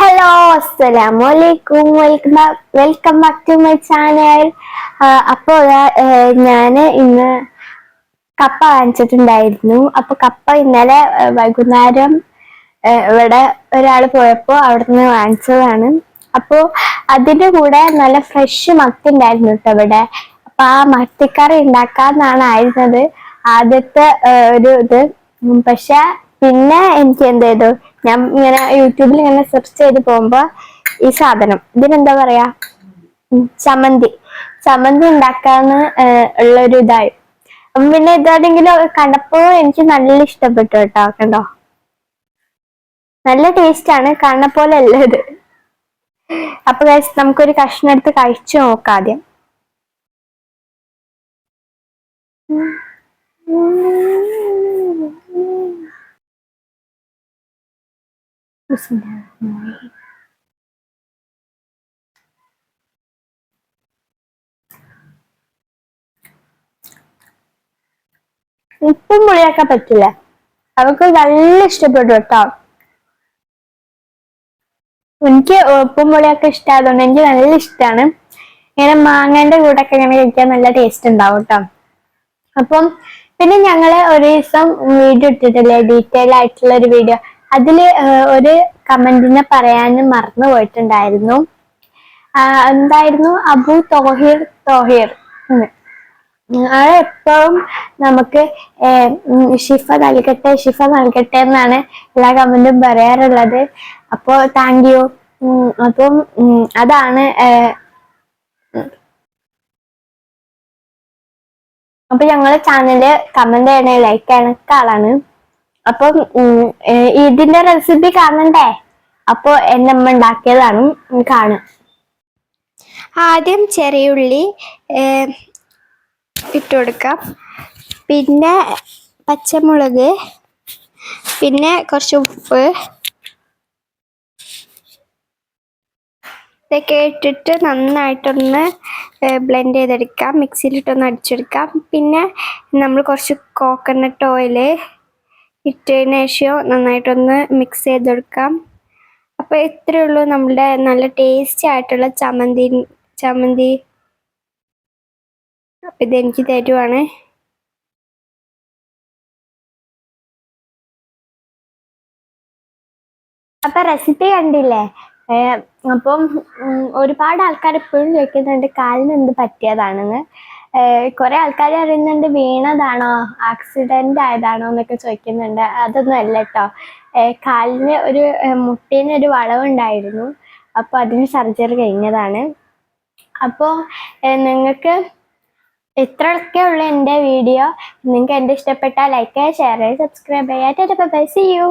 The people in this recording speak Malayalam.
ഹലോ അസ്സലാമലൈക്കും welcome back to my channel. അപ്പോൾ ഞാൻ ഇന്ന് കപ്പ വാങ്ങിച്ചിട്ടുണ്ടായിരുന്നു. അപ്പൊ കപ്പ ഇന്നലെ വൈകുന്നേരം ഇവിടെ ഒരാൾ പോയപ്പോ അവിടുന്ന് വാങ്ങിച്ചതാണ്. അപ്പോ അതിന്റെ കൂടെ നല്ല ഫ്രഷ് മത്തി ഉണ്ടായിരുന്നു കേട്ടോ ഇവിടെ. അപ്പൊ ആ മത്തിക്കറി ഉണ്ടാക്കാന്നാണ് ആയിരുന്നത് ആദ്യത്തെ ഒരു ഇത്. പക്ഷെ പിന്നെ എനിക്ക് എന്ത് ചെയ്തു, ഞാൻ ഇങ്ങനെ യൂട്യൂബിൽ ഇങ്ങനെ സെർച്ച് ചെയ്ത് പോകുമ്പോ ഈ സാധനം ഇതിനെന്താ പറയാ, ചമ്മന്തി ചമ്മന്തി ഉണ്ടാക്കാന്ന് ഉള്ളൊരു ഇതായി. അപ്പം പിന്നെ ഇതാണെങ്കിലും കണ്ടപ്പോ എനിക്ക് നല്ല ഇഷ്ടപ്പെട്ടു കേട്ടോ. കണ്ടോ, നല്ല ടേസ്റ്റ് ആണ്, കാണുന്ന പോലെ അല്ല ഇത്. അപ്പൊ നമുക്കൊരു കഷ്ണം എടുത്ത് കഴിച്ചു നോക്കാം ആദ്യം. ഉപ്പും പുളിയൊക്കെ പറ്റില്ല, അവർക്ക് നല്ല ഇഷ്ടപ്പെട്ടു കേട്ടോ. എനിക്ക് ഉപ്പും പുളിയൊക്കെ ഇഷ്ടമായതുകൊണ്ട് എനിക്ക് നല്ല ഇഷ്ടമാണ്. ഇങ്ങനെ മാങ്ങന്റെ കൂടെ ഒക്കെ ഇങ്ങനെ കഴിക്കാൻ നല്ല ടേസ്റ്റ് ഉണ്ടാവും കേട്ടോ. അപ്പം പിന്നെ ഞങ്ങള് ഒരു ദിവസം വീഡിയോ ഇട്ടിട്ടില്ലേ, ഡീറ്റെയിൽ ആയിട്ടുള്ള ഒരു വീഡിയോ. അതില് ഒരു കമന്റിനെ പറയാനും മറന്നു പോയിട്ടുണ്ടായിരുന്നു. എന്തായിരുന്നു, അബു തോഹിർ അത് എപ്പോഴും നമുക്ക് ഷിഫ നൽകട്ടെ എന്നാണ് എല്ലാ കമന്റും പറയാറുള്ളത്. അപ്പൊ താങ്ക് യു. അപ്പം അതാണ്. അപ്പൊ ഞങ്ങളെ ചാനല് കമന്റ് ചെയ്യണേ, ലൈക്ക് ചെയ്യണൊക്കെ ആളാണ്. അപ്പം ഇതിന്റെ റെസിപ്പി കാണണ്ടേ? അപ്പൊ എന്റെ അമ്മ ഉണ്ടാക്കിയതാണ്, കാണും. ആദ്യം ചെറിയുള്ളി ഇട്ട് കൊടുക്കാം, പിന്നെ പച്ചമുളക്, പിന്നെ കുറച്ച് ഉപ്പ്, ഇതൊക്കെ ഇട്ടിട്ട് നന്നായിട്ടൊന്ന് ബ്ലെൻഡ് ചെയ്തെടുക്കാം, മിക്സിയിലിട്ടൊന്ന് അടിച്ചെടുക്കാം. പിന്നെ നമ്മൾ കുറച്ച് കോക്കനട്ട് ഓയിൽ ഇട്ടതിന് ശേഷം നന്നായിട്ടൊന്ന് മിക്സ് ചെയ്തെടുക്കാം. അപ്പോൾ ഇത്രയേ ഉള്ളൂ നമ്മളുടെ നല്ല ടേസ്റ്റി ആയിട്ടുള്ള ചമ്മന്തി. അപ്പം ഇതെനിക്ക് തരുവാണ്. അപ്പം റെസിപ്പി കണ്ടില്ലേ? അപ്പം ഒരുപാട് ആൾക്കാർ എപ്പോഴും ചോദിക്കുന്നുണ്ട് കാലിന് എന്ത് പറ്റിയതാണെന്ന്. കുറെ ആൾക്കാർ അറിയുന്നുണ്ട് വീണതാണോ, ആക്സിഡന്റ് ആയതാണോ എന്നൊക്കെ ചോദിക്കുന്നുണ്ട്. അതൊന്നും അല്ല കേട്ടോ. കാലിന് ഒരു മുട്ടിന് ഒരു വളവുണ്ടായിരുന്നു, അപ്പോൾ അതിന് സർജറി കഴിഞ്ഞതാണ്. അപ്പോൾ നിങ്ങൾക്ക് ഇത്രയൊക്കെ ഉള്ളു എൻ്റെ വീഡിയോ. നിങ്ങൾക്ക് എൻ്റെ ഇഷ്ടപ്പെട്ടാൽ ലൈക്ക് ചെയ്യുക, ഷെയർ ചെയ്യുക, സബ്സ്ക്രൈബ് ചെയ്യുക. Bye, see U.